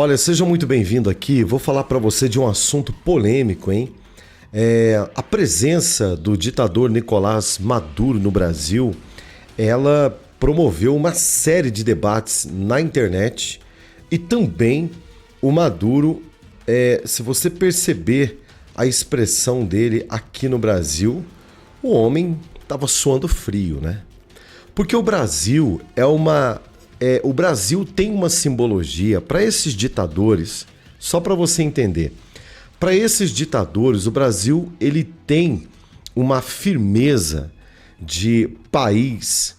Olha, seja muito bem-vindo aqui. Vou falar para você de um assunto polêmico, hein? A presença do ditador Nicolás Maduro no Brasil, ela promoveu uma série de debates na internet e também o Maduro, se você perceber a expressão dele aqui no Brasil, o homem estava suando frio, né? Porque o Brasil o Brasil tem uma simbologia para esses ditadores, só para você entender. Para esses ditadores, o Brasil ele tem uma firmeza de país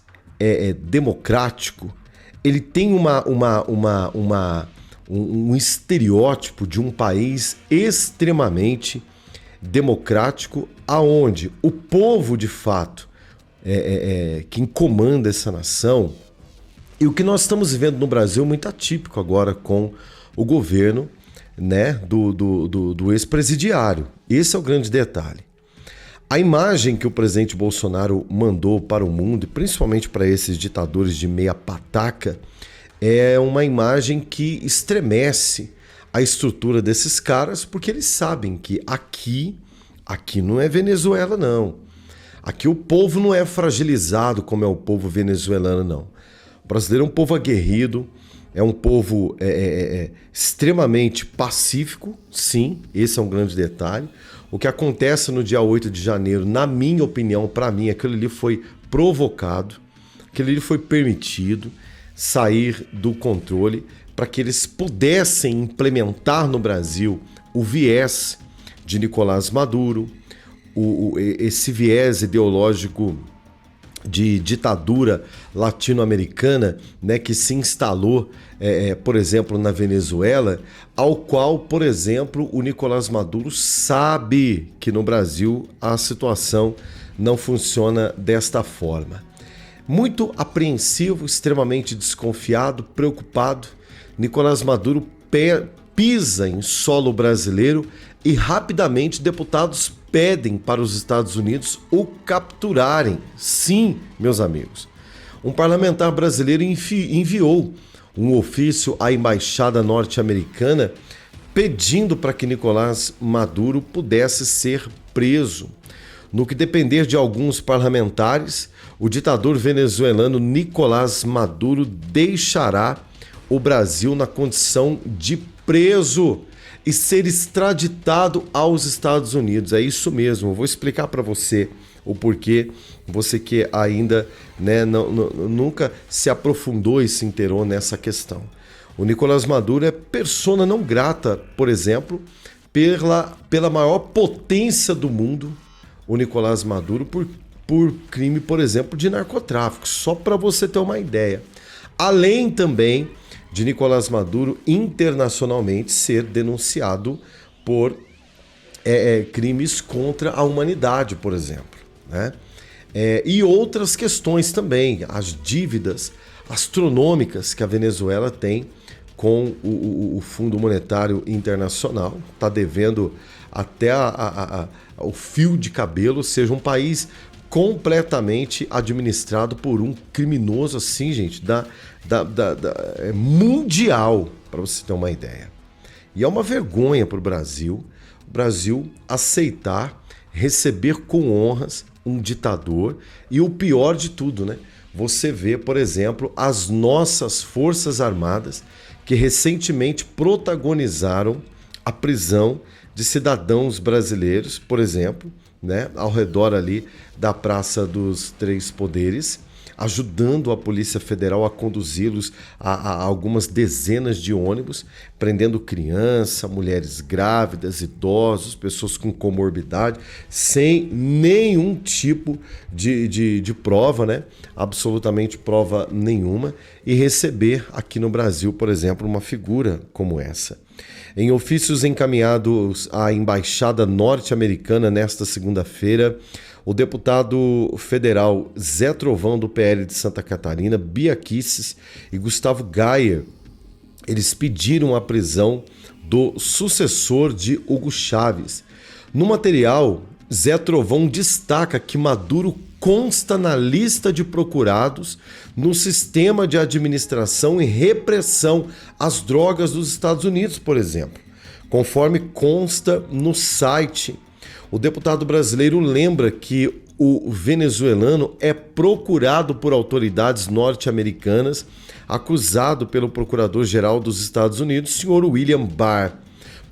democrático, ele tem um estereótipo de um país extremamente democrático, aonde o povo de fato quem comanda essa nação. E o que nós estamos vivendo no Brasil é muito atípico agora com o governo, né, do ex-presidiário. Esse é o grande detalhe. A imagem que o presidente Bolsonaro mandou para o mundo, e principalmente para esses ditadores de meia pataca, é uma imagem que estremece a estrutura desses caras, porque eles sabem que aqui não é Venezuela, não. Aqui o povo não é fragilizado como é o povo venezuelano, não. O brasileiro é um povo aguerrido, é um povo extremamente pacífico, sim, esse é um grande detalhe. O que acontece no dia 8 de janeiro, na minha opinião, para mim, aquilo ali foi provocado, aquilo ali foi permitido sair do controle para que eles pudessem implementar no Brasil o viés de Nicolás Maduro, esse viés ideológico de ditadura latino-americana, né, que se instalou, por exemplo, na Venezuela, ao qual, por exemplo, o Nicolás Maduro sabe que no Brasil a situação não funciona desta forma. Muito apreensivo, extremamente desconfiado, preocupado, Nicolás Maduro pisa em solo brasileiro e rapidamente deputados pedem para os Estados Unidos o capturarem. Sim, meus amigos. Um parlamentar brasileiro enviou um ofício à embaixada norte-americana pedindo para que Nicolás Maduro pudesse ser preso. No que depender de alguns parlamentares, o ditador venezuelano Nicolás Maduro deixará o Brasil na condição de preso e ser extraditado aos Estados Unidos. É isso mesmo, eu vou explicar para você o porquê, você que ainda nunca se aprofundou e se inteirou nessa questão. O Nicolás Maduro é persona não grata, por exemplo, pela maior potência do mundo, o Nicolás Maduro, por crime, por exemplo, de narcotráfico, só para você ter uma ideia. Além também de Nicolás Maduro internacionalmente ser denunciado por crimes contra a humanidade, por exemplo, né? E outras questões também, as dívidas astronômicas que a Venezuela tem com o Fundo Monetário Internacional, está devendo até o fio de cabelo, ou seja, um país completamente administrado por um criminoso assim, gente, mundial, para você ter uma ideia. E é uma vergonha para o Brasil aceitar receber com honras um ditador e o pior de tudo, né? Você vê, por exemplo, as nossas Forças Armadas que recentemente protagonizaram a prisão de cidadãos brasileiros, por exemplo, né, ao redor ali da Praça dos Três Poderes, ajudando a Polícia Federal a conduzi-los a algumas dezenas de ônibus, prendendo criança, mulheres grávidas, idosos, pessoas com comorbidade, sem nenhum tipo de prova, né? Absolutamente prova nenhuma, e receber aqui no Brasil, por exemplo, uma figura como essa. Em ofícios encaminhados à Embaixada Norte-Americana nesta segunda-feira, o deputado federal Zé Trovão, do PL de Santa Catarina, Bia Kicis e Gustavo Gayer, eles pediram a prisão do sucessor de Hugo Chávez. No material, Zé Trovão destaca que Maduro consta na lista de procurados no sistema de administração e repressão às drogas dos Estados Unidos, por exemplo. Conforme consta no site, o deputado brasileiro lembra que o venezuelano é procurado por autoridades norte-americanas, acusado pelo procurador-geral dos Estados Unidos, senhor William Barr,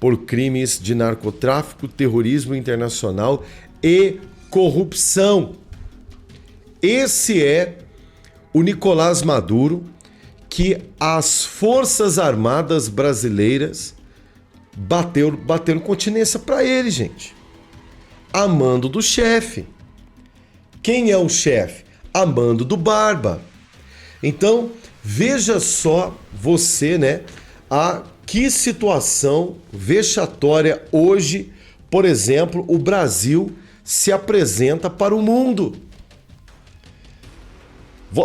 por crimes de narcotráfico, terrorismo internacional e corrupção. Esse é o Nicolás Maduro que as Forças Armadas brasileiras bateram continência para ele, gente. A mando do chefe. Quem é o chefe? A mando do Barba. Então, veja só você, né? A que situação vexatória hoje, por exemplo, o Brasil se apresenta para o mundo.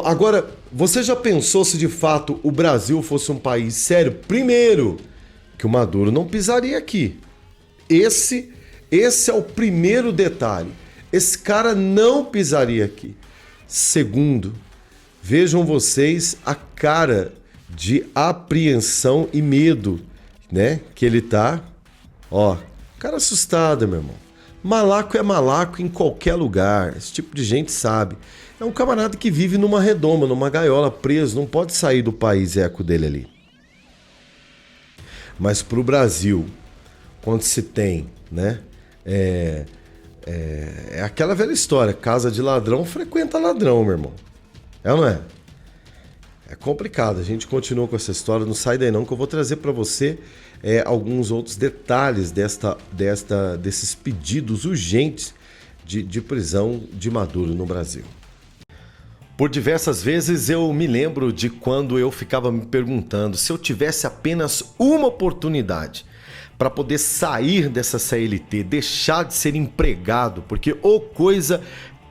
Agora, você já pensou se de fato o Brasil fosse um país sério? Primeiro, que o Maduro não pisaria aqui. Esse é o primeiro detalhe. Esse cara não pisaria aqui. Segundo, vejam vocês a cara de apreensão e medo, né? Que ele tá. Ó, cara assustado, meu irmão. Malaco é malaco em qualquer lugar. Esse tipo de gente sabe. É um camarada que vive numa redoma, numa gaiola, preso. Não pode sair do país eco dele ali. Mas pro Brasil, quando se tem, né? É aquela velha história. Casa de ladrão frequenta ladrão, meu irmão. É ou não é? É complicado. A gente continua com essa história. Não sai daí não, que eu vou trazer para você alguns outros detalhes desses pedidos urgentes de prisão de Maduro no Brasil. Por diversas vezes eu me lembro de quando eu ficava me perguntando se eu tivesse apenas uma oportunidade para poder sair dessa CLT, deixar de ser empregado, porque coisa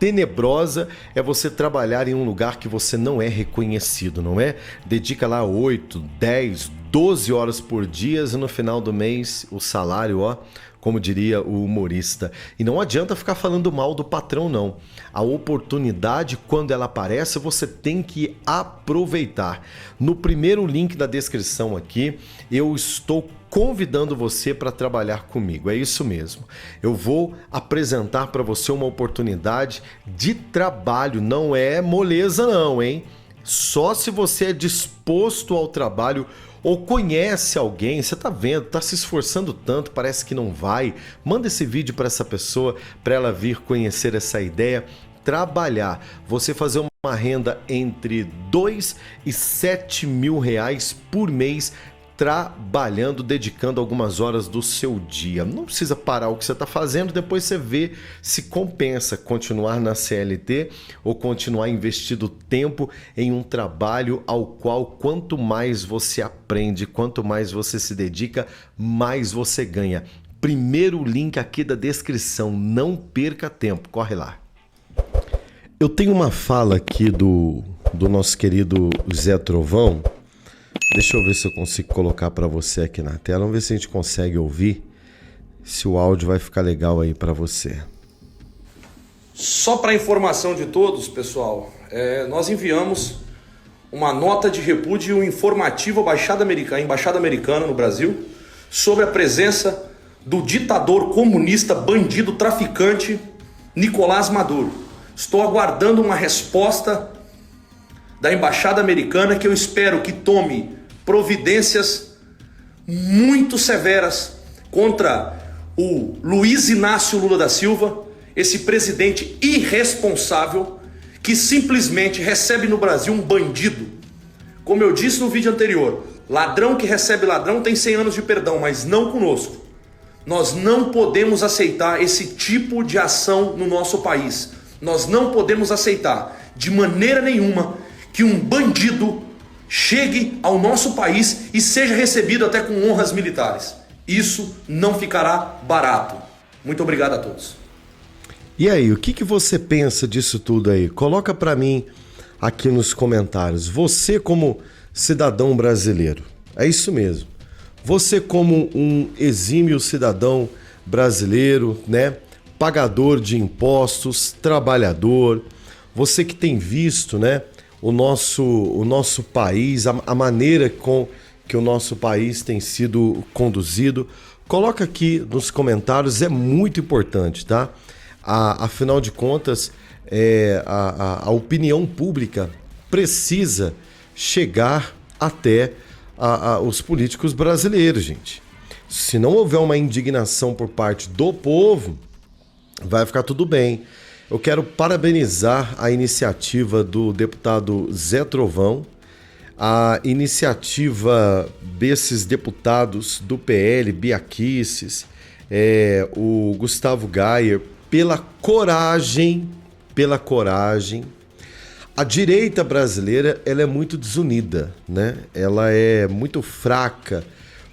tenebrosa é você trabalhar em um lugar que você não é reconhecido, não é? Dedica lá 8, 10, 12 horas por dia e no final do mês o salário, como diria o humorista. E não adianta ficar falando mal do patrão, não. A oportunidade, quando ela aparece, você tem que aproveitar. No primeiro link da descrição aqui, eu estou convidando você para trabalhar comigo. É isso mesmo. Eu vou apresentar para você uma oportunidade de trabalho. Não é moleza não, hein? Só se você é disposto ao trabalho ou conhece alguém, você tá vendo, tá se esforçando tanto, parece que não vai, manda esse vídeo para essa pessoa, para ela vir conhecer essa ideia, trabalhar, você fazer uma renda entre 2 e 7 mil reais por mês, trabalhando, dedicando algumas horas do seu dia. Não precisa parar o que você está fazendo, depois você vê se compensa continuar na CLT ou continuar investindo tempo em um trabalho ao qual quanto mais você aprende, quanto mais você se dedica, mais você ganha. Primeiro link aqui da descrição, não perca tempo, corre lá. Eu tenho uma fala aqui do nosso querido Zé Trovão. Deixa eu ver se eu consigo colocar para você aqui na tela. Vamos ver se a gente consegue ouvir, se o áudio vai ficar legal aí para você. Só para informação de todos, pessoal, nós enviamos uma nota de repúdio informativa à Embaixada Americana no Brasil sobre a presença do ditador comunista, bandido, traficante Nicolás Maduro. Estou aguardando uma resposta da Embaixada Americana que eu espero que tome providências muito severas contra o Luiz Inácio Lula da Silva, esse presidente irresponsável que simplesmente recebe no Brasil um bandido. Como eu disse no vídeo anterior, ladrão que recebe ladrão tem 100 anos de perdão, mas não conosco. Nós não podemos aceitar esse tipo de ação no nosso país. Nós não podemos aceitar de maneira nenhuma que um bandido chegue ao nosso país e seja recebido até com honras militares. Isso não ficará barato. Muito obrigado a todos. E aí, o que você pensa disso tudo aí? Coloca para mim aqui nos comentários. Você como cidadão brasileiro, é isso mesmo. Você como um exímio cidadão brasileiro, né? Pagador de impostos, trabalhador, Você que tem visto, né, o nosso país, a maneira que o nosso país tem sido conduzido, coloca aqui nos comentários, é muito importante, tá? Afinal de contas, a opinião pública precisa chegar até os políticos brasileiros, gente. Se não houver uma indignação por parte do povo, vai ficar tudo bem. Eu quero parabenizar a iniciativa do deputado Zé Trovão, a iniciativa desses deputados do PL, Bia Kicis, o Gustavo Gayer, pela coragem. A direita brasileira, ela é muito desunida, né? Ela é muito fraca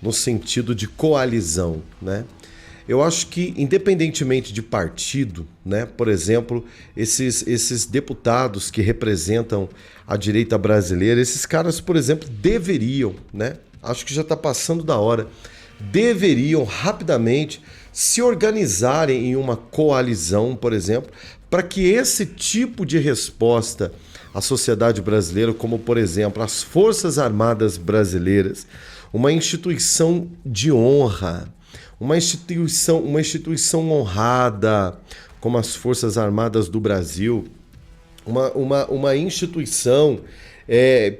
no sentido de coalizão, né? Eu acho que, independentemente de partido, né, por exemplo, esses deputados que representam a direita brasileira, esses caras, por exemplo, deveriam, né, acho que já está passando da hora, deveriam rapidamente se organizarem em uma coalizão, por exemplo, para que esse tipo de resposta à sociedade brasileira, como, por exemplo, as Forças Armadas Brasileiras, uma instituição de honra, uma instituição honrada, como as Forças Armadas do Brasil, uma instituição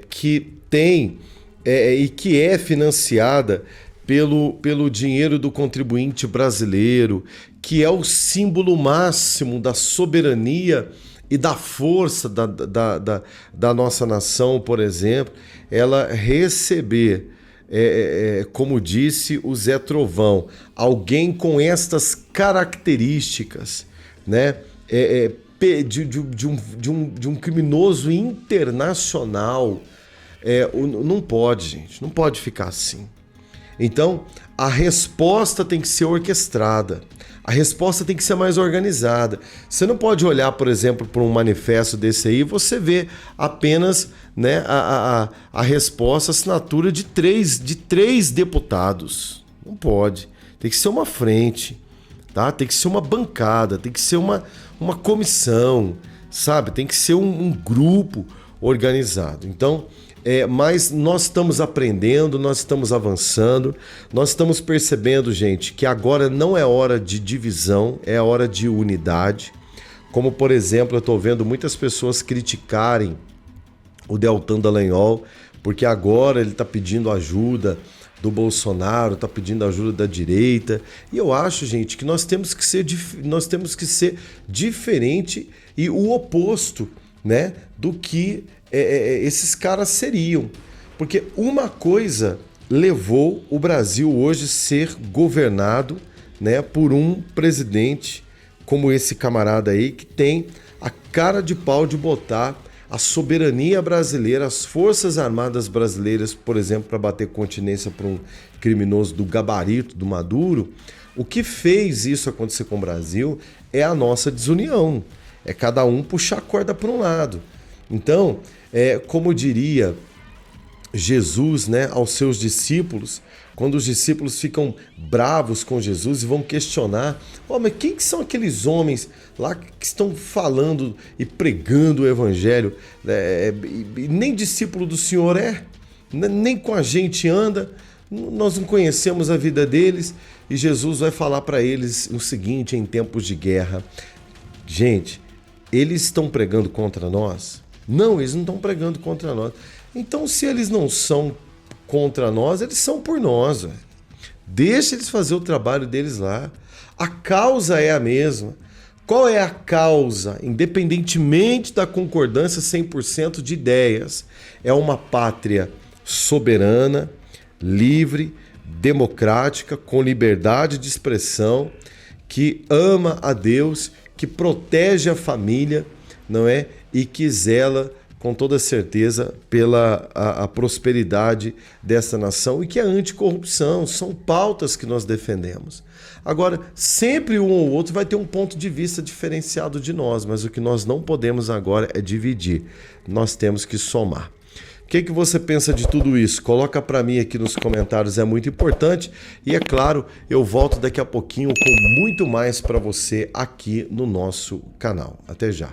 que tem e que é financiada pelo dinheiro do contribuinte brasileiro, que é o símbolo máximo da soberania e da força da nossa nação, por exemplo, ela receber, como disse o Zé Trovão, alguém com estas características, né, de um criminoso internacional, não pode, gente, não pode ficar assim. Então, a resposta tem que ser orquestrada, a resposta tem que ser mais organizada. Você não pode olhar, por exemplo, para um manifesto desse aí e você vê apenas, né, a resposta, a assinatura de três deputados. Não pode. Tem que ser uma frente, tá? Tem que ser uma bancada, tem que ser uma comissão, sabe? Tem que ser um grupo organizado. Então, mas nós estamos aprendendo, nós estamos avançando, nós estamos percebendo, gente, que agora não é hora de divisão, é hora de unidade. Como, por exemplo, eu estou vendo muitas pessoas criticarem o Deltan Dallagnol, porque agora ele está pedindo ajuda do Bolsonaro, está pedindo ajuda da direita. E eu acho, gente, que nós temos que ser diferente e o oposto, né, do que esses caras seriam. Porque uma coisa levou o Brasil hoje a ser governado, né, por um presidente como esse camarada aí, que tem a cara de pau de botar a soberania brasileira, as Forças Armadas brasileiras, por exemplo, para bater continência para um criminoso do gabarito do Maduro. O que fez isso acontecer com o Brasil é a nossa desunião. É cada um puxar a corda para um lado. Então, como diria Jesus, né, aos seus discípulos, quando os discípulos ficam bravos com Jesus e vão questionar, mas quem que são aqueles homens lá que estão falando e pregando o evangelho? Nem discípulo do Senhor nem com a gente anda, nós não conhecemos a vida deles. E Jesus vai falar para eles o seguinte, em tempos de guerra: gente, eles estão pregando contra nós? Não, eles não estão pregando contra nós. Então, se eles não são contra nós, eles são por nós. Véio. Deixa eles fazer o trabalho deles lá. A causa é a mesma. Qual é a causa? Independentemente da concordância 100% de ideias, é uma pátria soberana, livre, democrática, com liberdade de expressão, que ama a Deus, que protege a família, não é? E que zela com toda certeza pela a prosperidade dessa nação e que é anticorrupção. São pautas que nós defendemos. Agora, sempre um ou outro vai ter um ponto de vista diferenciado de nós, mas o que nós não podemos agora é dividir. Nós temos que somar. O que você pensa de tudo isso? Coloca para mim aqui nos comentários, é muito importante. E é claro, eu volto daqui a pouquinho com muito mais para você aqui no nosso canal. Até já.